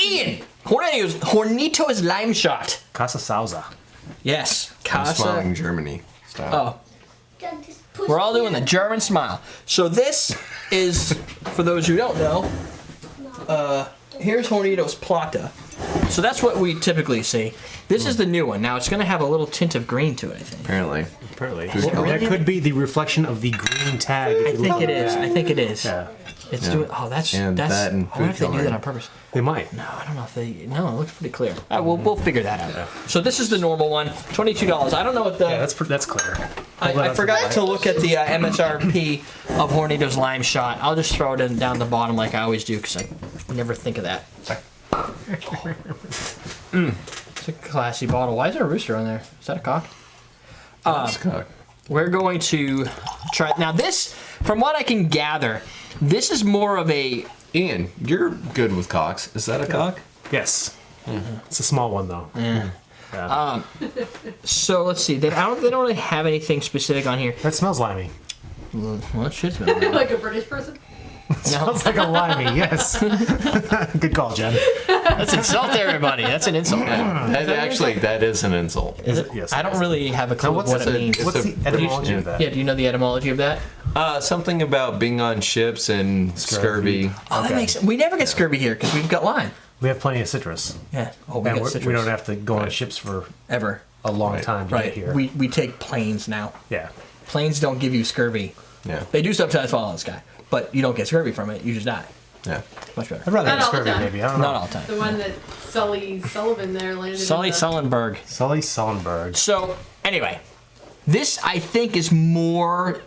Ian, Hornitos Lime Shot. Casa Sauza. Yes, I'm Casa. smiling Germany style. Oh, we're all doing the German smile. So this is, for those who don't know, here's Hornitos Plata. So that's what we typically see. This is the new one. Now it's going to have a little tint of green to it, I think. Apparently. That could be the reflection of the green tag. I think it is. I think it is. Yeah. It's doing. Oh, that's. And that and I wonder if they do food that on purpose. They might. No, I don't know if they. No, it looks pretty clear. We'll figure that out. Yeah. So this is the normal one, $22. I don't know what the. Yeah, that's clear. I forgot to look at the MSRP of Hornitos Lime Shot. I'll just throw it in down the bottom like I always do because I never think of that. It's a classy bottle. Why is there a rooster on there? Is that a cock? That's cock. We're going to try. Now this, from what I can gather, this is more of a. Ian, you're good with cocks. Is that a cock? Yes. Mm-hmm. It's a small one though. Yeah. So let's see. They don't really have anything specific on here. That smells limey. Well, it should smell. Like a British person? Sounds like a limey, yes. Good call, Jen. Let's insult everybody. That's an insult. That is an insult. Is it? Yes. I don't really have a clue Now, what it means. What's the etymology of that? Yeah, do you know the etymology of that? Something about being on ships and scurvy. Oh, that makes sense. We never get scurvy here because we've got lime. We have plenty of citrus. Yeah. Oh, we And got citrus. we don't have to go on ships for Ever. a long time to Right. get here. We take planes now. Yeah. Planes don't give you scurvy. Yeah. They do sometimes fall in the sky, but you don't get scurvy from it. You just die. Yeah. Much better. I'd rather Not have all the scurvy, time. maybe. I don't know. Not all the time. The one that Sully Sullivan there landed Sully in the... Sullenberg. Sully Sullenberg. So, anyway, this I think is more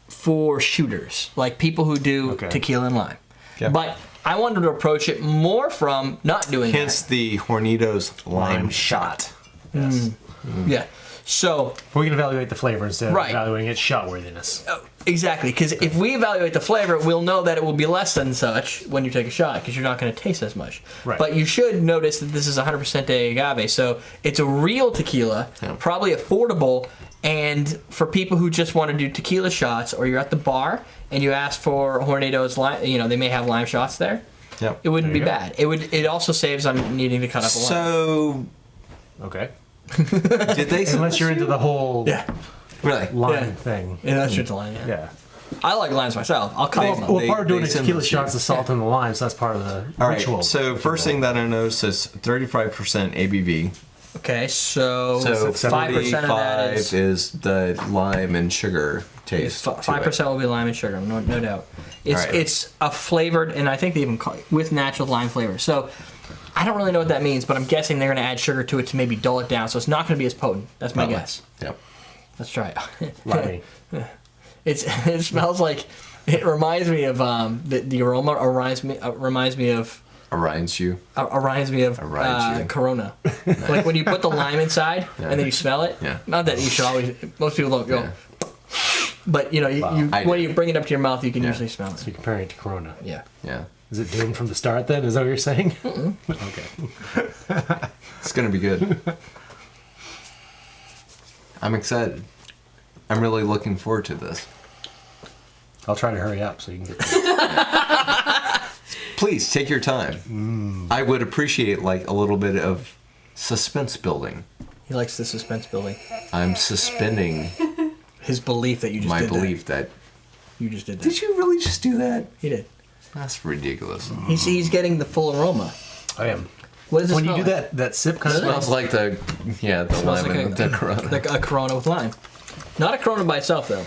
for shooters, like people who do tequila and lime. Yep. But I wanted to approach it more from not doing Hence the Hornitos Lime Shot. Yes. Yeah. So, We can evaluate the flavor instead of Right. evaluating its shot worthiness. exactly, because if we evaluate the flavor, we'll know that it will be less than such when you take a shot, because you're not going to taste as much. Right. But you should notice that this is 100% de agave, so it's a real tequila, probably affordable, and for people who just want to do tequila shots, or you're at the bar and you ask for Hornitos lime, they may have lime shots there. Yep. It wouldn't be There you go. bad. It also saves on needing to cut up a lime. So, Okay. did they? Unless you're into the whole Really? lime thing. Yeah, that's just a lime. Yeah. Yeah. I like limes myself. I'll cut them. Well, part of doing a they send tequila this shot is to the salt and the lime, so that's part of the All right. ritual. So first thing that I noticed is 35% ABV. Okay, so So 5% of that 45 is the lime and sugar taste. 5% will be lime and sugar, no doubt. It's Alright. it's a flavored, and I think they even call it with natural lime flavor. So I don't really know what that means, but I'm guessing they're going to add sugar to it to maybe dull it down, so it's not going to be as potent. That's my guess. Yep. Let's try it. Limey. It smells like. It reminds me of the aroma reminds me of Aligns you. Corona. Like when you put the lime inside and then you smell it. Yeah. Not that you should always. Most people don't go. Yeah. But when you bring it up to your mouth, you can usually smell So it. you're comparing it to Corona. Yeah. Yeah. Is it doomed from the start then? Is that what you're saying? Okay. It's gonna be good. I'm excited. I'm really looking forward to this. I'll try to hurry up so you can get this. Please take your time. I would appreciate a little bit of suspense building. He likes the suspense building. I'm suspending His belief that you just my did belief that. You just did that. Did you really just do that? He did. That's ridiculous. He's getting the full aroma. I am. What does it When you smell do like? that sip kind of Smells like the Smells lime like and the Corona. like a Corona with lime. Not a Corona by itself though.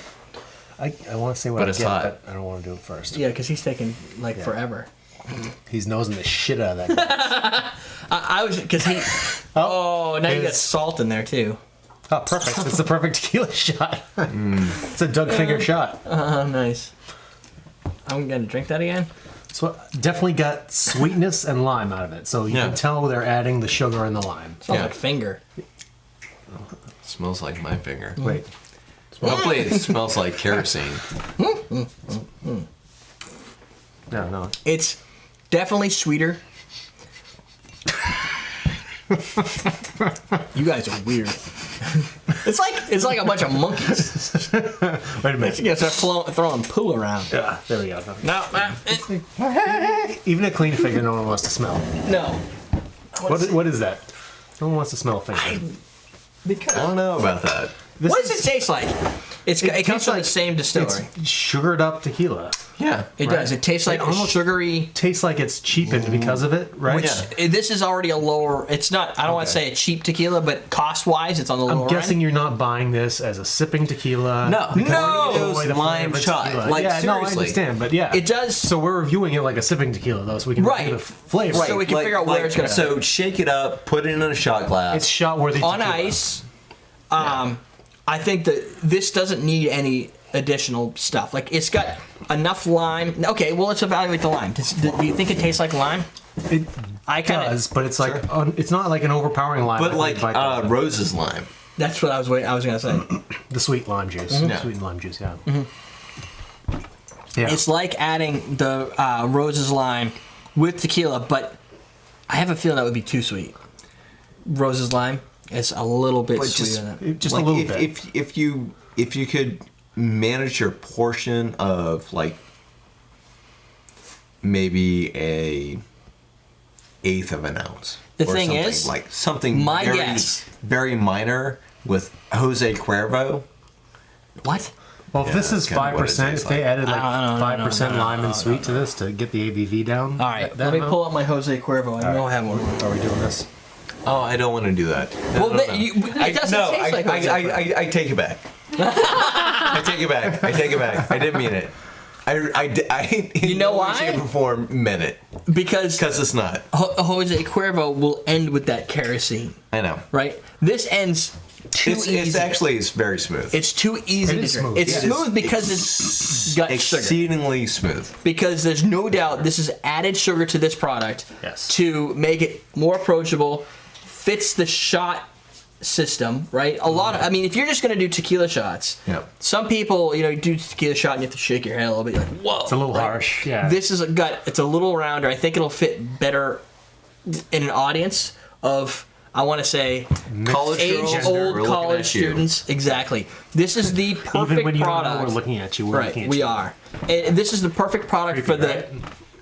I want to say what But I it's get, hot. but I don't want to do it first. Yeah, because he's taking forever. He's nosing the shit out of that guy. I was because he. Oh, now you got salt in there too. Oh, perfect. It's the perfect tequila shot. It's a Doug finger shot. Oh, nice. I'm gonna drink that again. So definitely got sweetness and lime out of it. So you can tell they're adding the sugar and the lime. Smells like finger. Smells like my finger. Wait. Hopefully it smells like kerosene. No. It's definitely sweeter. You guys are weird. It's like a bunch of monkeys. Wait a minute. Yes, they're throwing poo around. Yeah, there we go. No, Even a clean finger, no one wants to smell. no. What is that? No one wants to smell a finger. Because I don't know about that. what does it taste like? It comes tastes from like- the same distillery. It's sugared up tequila. Yeah. It does. It tastes like almost sugary. Tastes like it's cheapened because of it, right? Which this is already a lower. It's not. I don't want to say a cheap tequila, but cost wise, it's on the lower I'm guessing end. you're not buying this as a sipping tequila. No. because No! you enjoy the Lime flavor of shot. tequila. Like, yeah, no, I seriously. understand, but yeah, It does. So we're reviewing it like a sipping tequila, though, so we can Right. review the flavor. So we can figure out where it's gonna So shake it up, put it in a shot glass. It's shot worthy on tequila. ice. I think that this doesn't need any additional stuff. Like it's got enough lime. Okay, well let's evaluate the lime. Do you think it tastes like lime? It I kind does, of. but it's like it's not like an overpowering lime. but I like think, like Rose's lime. That's what I was gonna say. the sweet lime juice, Yeah. sweet lime juice, yeah. Yeah, It's like adding the Rose's lime with tequila, but I have a feeling that would be too sweet. Rose's lime, it's a little bit But sweeter just- than that. just Like a little bit. if you could manage your portion of like maybe a eighth of an ounce. The or thing something, is, like something my very, guess- very minor with Jose Cuervo. What? Well, if this Yeah, is that's kinda what it 5%, tastes if they like. added like No, 5% lime and sweet to this to get the ABV down. All right, that let me amount? pull up my Jose Cuervo. I don't have one. Are we doing this? Oh, I don't want to do that. Well, it doesn't no, taste like Jose Cuervo. I take it back. I take it back. I take it back. I didn't mean it. I You know in no way, why? shape, or form meant it Because because it's not. Jose Cuervo will end with that kerosene, I know. right? This ends too easy. It's very smooth. It's too easy It to is drink. smooth, It's yeah. smooth because it's got sugar. exceedingly smooth. Because there's no doubt this is added sugar to this product Yes. to make it more approachable, fits the shot system, right? A lot of, I mean, if you're just going to do tequila shots, Yep. some people, you do tequila shot and you have to shake your head a little bit. You're like, whoa. It's a little right? harsh. Yeah. This is it's a little rounder. I think it'll fit better in an audience of, I want to say, College girls are age-old looking college at you. students. Exactly. This is the perfect Even when you product. don't know we're looking at you, we're Right, looking at we you. are. And this is the perfect product Creepy, for the. right?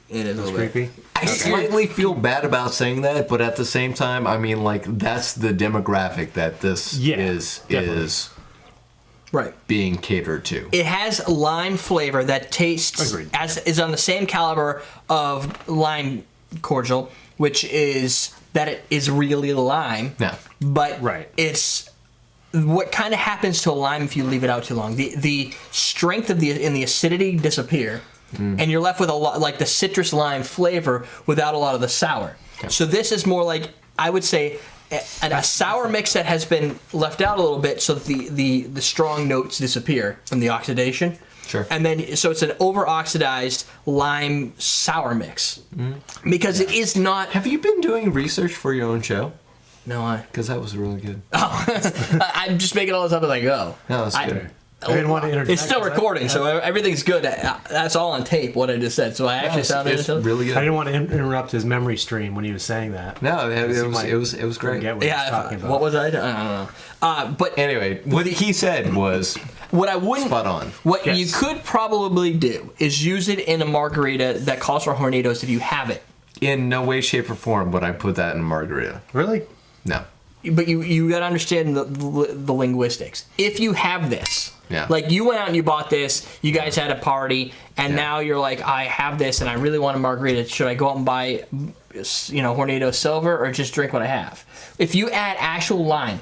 It is a It's little bit. creepy. I slightly feel bad about saying that, but at the same time, I mean, like that's the demographic that this Yeah, is definitely. Right. being catered to. It has lime flavor that tastes Agreed. is on the same caliber of lime cordial, which is that it is really lime. Yeah. But Right. it's what kind of happens to a lime if you leave it out too long. The strength of the acidity disappear, and you're left with a lot like the citrus lime flavor without a lot of the sour. So this is more like, I would say, a sour mix that has been left out a little bit so that the strong notes disappear from the oxidation. Sure. And then, so it's an over-oxidized lime sour mix. Because it is not... Have you been doing research for your own show? No, Because that was really good. I'm just making all this up as I go. No, that's good. I didn't want to interject. It's still recording, so everything's good. That's all on tape, what I just said. So I actually sounded... It's really I good. didn't want to interrupt his memory stream when he was saying that. No, it seemed like- was great. Forget what he was Yeah, talking about. what was I doing? I don't know. But Anyway, what he said was what I wouldn't... spot on. What Yes. you could probably do is use it in a margarita that calls for Hornitos if you have it. In no way, shape, or form would I put that in a margarita. Really? No. But you got to understand the linguistics. If you have this, Yeah. like you went out and you bought this, you guys had a party, and Yeah. now you're like, I have this and I really want a margarita. Should I go out and buy, Hornitos Silver or just drink what I have? If you add actual lime,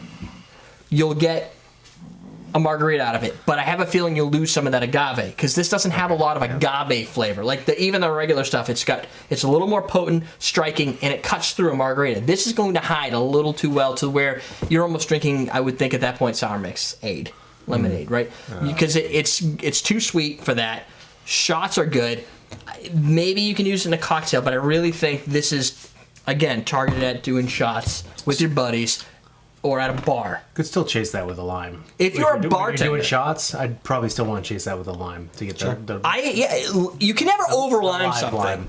you'll get a margarita out of it. But I have a feeling you'll lose some of that agave because this doesn't have a lot of agave flavor. Like even the regular stuff, it's a little more potent, striking, and it cuts through a margarita. This is going to hide a little too well to where you're almost drinking, I would think at that point, sour mix aid, lemonade, right? Because it's too sweet for that. Shots are good. Maybe you can use it in a cocktail, but I really think this is, again, targeted at doing shots with your buddies or at a bar. Could still chase that with a lime. If you're a When bartender- you're doing shots, I'd probably still want to chase that with a lime to get the You can never over lime live something. lime.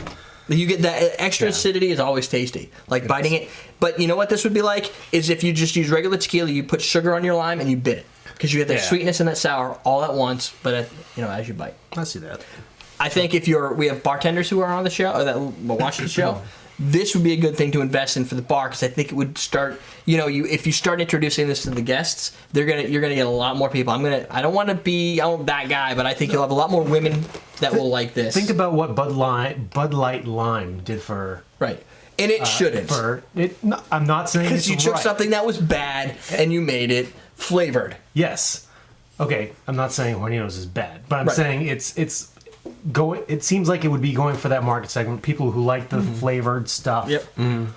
You get that extra acidity is always tasty. Like biting it. But you know what this would be like? Is if you just use regular tequila, you put sugar on your lime and you bit it. Because you get that sweetness and that sour all at once, but as you bite. I see that. I think we have bartenders who are on the show, or that will watch the show, this would be a good thing to invest in for the bar, because I think it would start, if you start introducing this to the guests, you're gonna get a lot more people. I don't want to be that guy, but I think you'll have a lot more women that will like this. Think about what Bud Light Lime did for... Right. And it shouldn't. I'm not saying because you took something that was bad and you made it flavored. Yes. Okay, I'm not saying Hornitos is bad, but I'm saying it seems like it would be going for that market segment, people who like the flavored stuff. Yep. And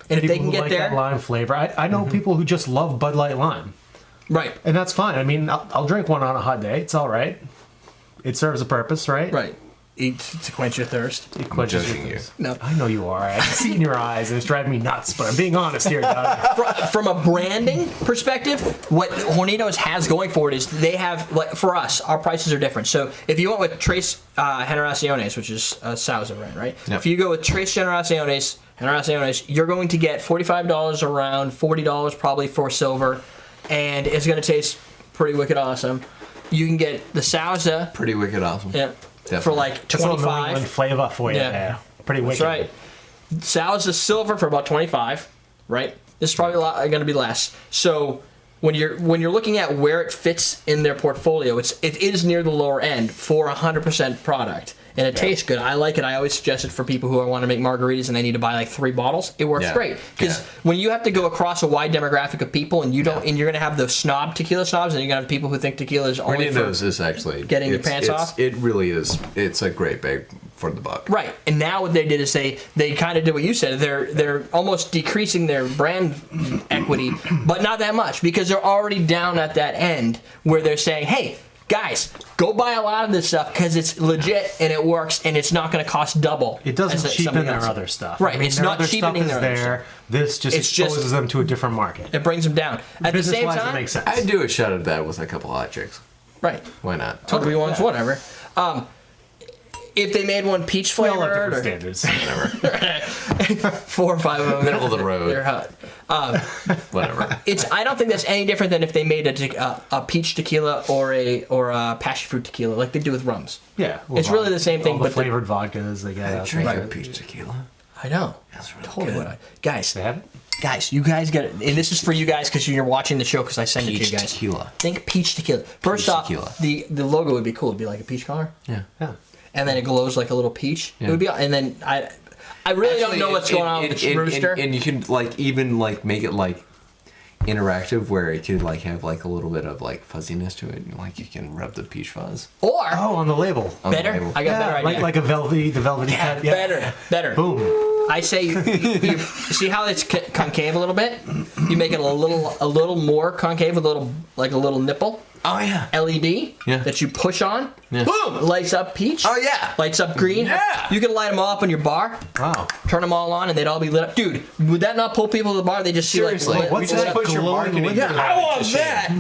if people they can who get like there, that lime flavor. I know people who just love Bud Light Lime. Right. And that's fine. I mean, I'll drink one on a hot day. It's all right. It serves a purpose, right? Right. Eat to quench your thirst. It quenches judging your you. thirst. No. I know you are. I can see it in your eyes, and it's driving me nuts, but I'm being honest here, Doug. From a branding perspective, what Hornitos has going for it is they have, like, for us, our prices are different. So if you went with Tres Generaciones, which is a Sauza brand, right? Yep. If you go with Tres Generaciones, you're going to get $45 around, $40 probably for silver, and it's going to taste pretty wicked awesome. You can get the Sauza. Pretty wicked awesome. Yeah. Definitely. For like That's a little New 25. England flavor for you. Yeah. Yeah. Pretty wicked. That's right. Sauza silver for about 25, right? This is probably going to be less. So when you're looking at where it fits in their portfolio, it is near the lower end for 100% product. And it tastes good. I like it. I always suggest it for people who want to make margaritas and they need to buy like 3 bottles. It works great. Because when you have to go across a wide demographic of people and and you're going to have the tequila snobs, and you're going to have people who think tequila is only for is actually getting your pants off. It really is. It's a great bag for the buck. Right. And now what they did is they kind of did what you said. They're almost decreasing their brand equity, but not that much, because they're already down at that end where they're saying, hey, guys, go buy a lot of this stuff because it's legit and it works and it's not going to cost double. It doesn't cheapen something their else. other stuff. Right. I mean, It's their not other cheapening stuff their is other there. This just It's just- exposes them to a different market. It brings them down. At the same Business-wise, it time, makes sense. I'd do a shot of that with a couple hot chicks. right. Why not? Ugly ones, whatever. If they made one peach We all have flavored different or standards. 4 or 5 of them, Middle of the road. they're hot. Whatever. I don't think that's any different than if they made a peach tequila or a passion fruit tequila, like they do with rums. Yeah. It's really the same thing, all the but flavored vodkas they get out Drink there. a peach tequila. I know. That's really Totally good. would I. Guys, They have it? you guys get it. And this is for you guys because you're watching the show because I send it to Peach you guys. tequila. Think peach tequila. First Peach off, tequila. the logo would be cool. It'd be like a peach color. Yeah. Yeah. And then it glows like a little peach. Yeah. It would be, and then I really don't know what's going on with the rooster. And you can even make it like interactive, where it could like have like a little bit of like fuzziness to it, and like you can rub the peach fuzz. Or Oh, on the label. on the better. label. I got a better idea. Like a velvety cut. Yeah. Better. Boom. I say you see how it's concave a little bit. You make it a little more concave with a little nipple. Oh yeah. LED Yeah. that you push on. Yeah. Boom! Lights up peach. Oh yeah. Lights up green. Yeah. You can light them all up in your bar. Wow. Turn them all on, and they'd all be lit up. Dude, would that not pull people to the bar? They just see Seriously. like lit, What's lit that up. push your glowing marketing liquid? Yeah, I want that.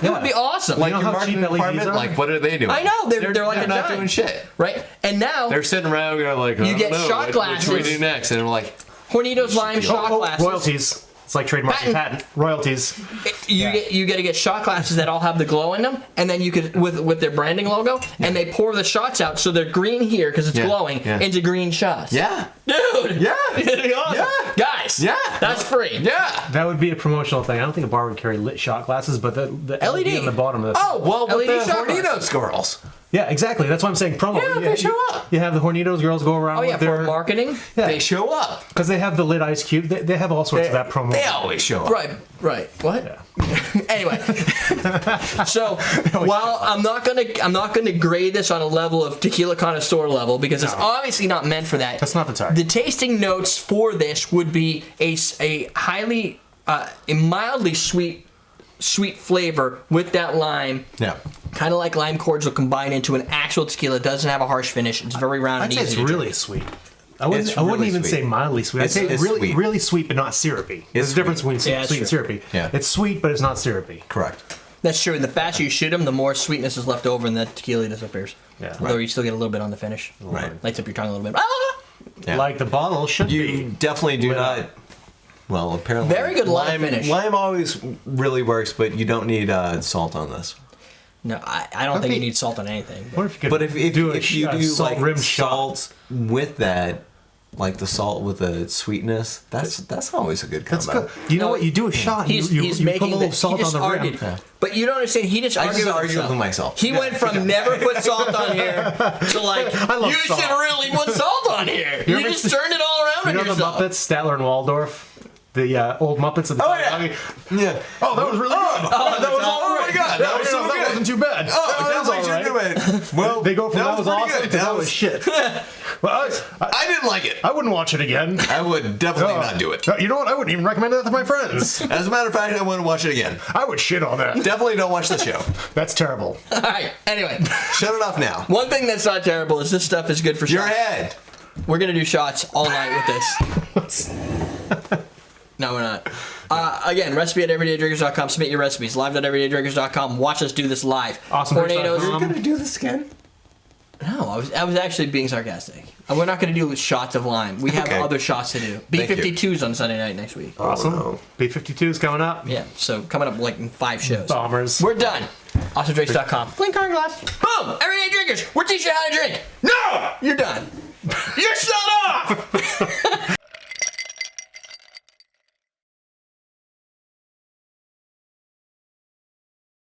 It would be awesome. Like You know your how marketing cheap LEDs department, are? like what are they doing? I know, they're like a not dime. doing shit. Right? And now They're sitting around going like, I You don't get know, shot what glasses. do we do next? And I'm like, Hornitos Lime Shot glasses. Royalties. It's like trademark patent. Royalties. You get to get shot glasses that all have the glow in them, and then you could with their branding logo, and they pour the shots out so they're green here because it's Yeah, glowing yeah. into green shots. yeah, Dude. yeah, It'd be awesome. Yeah. Guys. Yeah. That's free. yeah. That would be a promotional thing. I don't think a bar would carry lit shot glasses, but the LED on the bottom of the... Oh well, with LED the shot Hornitos girls. Yeah, exactly. That's why I'm saying promo. Yeah, they show up. You have the Hornitos girls go around Oh yeah, with for their... marketing. Yeah, They show up. because they have the lit ice cube. They have all sorts of that promo. They always show up. Right. What? Yeah. Anyway, so while I'm not gonna grade this on a level of tequila connoisseur level because it's obviously not meant for that. That's not the target. The tasting notes for this would be a highly, a mildly sweet flavor with that lime. Yeah. Kind of like lime cordial combined into an actual tequila. It doesn't have a harsh finish. It's very round I'd and say easy it's to drink. really sweet. I wouldn't It's really even sweet. say mildly sweet. I'd say It's really, sweet. really sweet, but not syrupy. There's a difference between Yeah, that's sweet and true. syrupy. Yeah. It's sweet, but it's not syrupy. Correct. That's true. And the faster you shoot them, the more sweetness is left over and the tequila disappears. Yeah. Although you still get a little bit on the finish. Right. Lights up your tongue a little bit. Ah! Yeah. like the bottle should You be. definitely do Lit up. not. Well, apparently, Very good lime finish. Lime always really works, but you don't need salt on this. No, I don't think you need salt on anything. What if you could But if you do salt like rim shot? salt with that, like the salt with the sweetness, that's always a good combo. That's good. You know what? You do a shot. He's you put a making little the, salt he just on the argued. rim. But you don't understand. He just I argued, just with argued himself. with myself. He went from never put salt on here to like I love you salt. should really put salt on here. You ever just seen- turned it all around You on know the yourself. Muppets, Statler and Waldorf? The old Muppets of the Oh, time? yeah. Yeah. Oh, that was really good. that was oh my god, that was so that good. wasn't too bad. Oh, that was all right. good. Well, They go from that was pretty awesome good. to that was shit. Well, I didn't like it. I wouldn't watch it again. I would definitely not do it. You know what? I wouldn't even recommend that to my friends. As a matter of fact, I wouldn't watch it again. I would shit on that. Definitely don't watch the show. That's terrible. All right. Anyway, Shut it off now. one thing that's not terrible is this stuff is good for Your shots. head. We're gonna do shots all night with this. No, we're not. Again, recipe at everydaydrinkers.com. Submit your recipes. Live.everydaydrinkers.com. Watch us do this live. Awesomebricks.com. You're gonna do this again? No, I was actually being sarcastic. We're not going to do shots of lime. We have Okay. other shots to do. Thank you. B-52's on Sunday night next week. Awesome. no. B-52 is coming up. Yeah, so coming up like in 5 shows. Bombers. We're done. AwesomeDrinks.com. Clink card glass. Boom! Everyday drinkers. We're teaching you how to drink. No! You're done. You're shut off!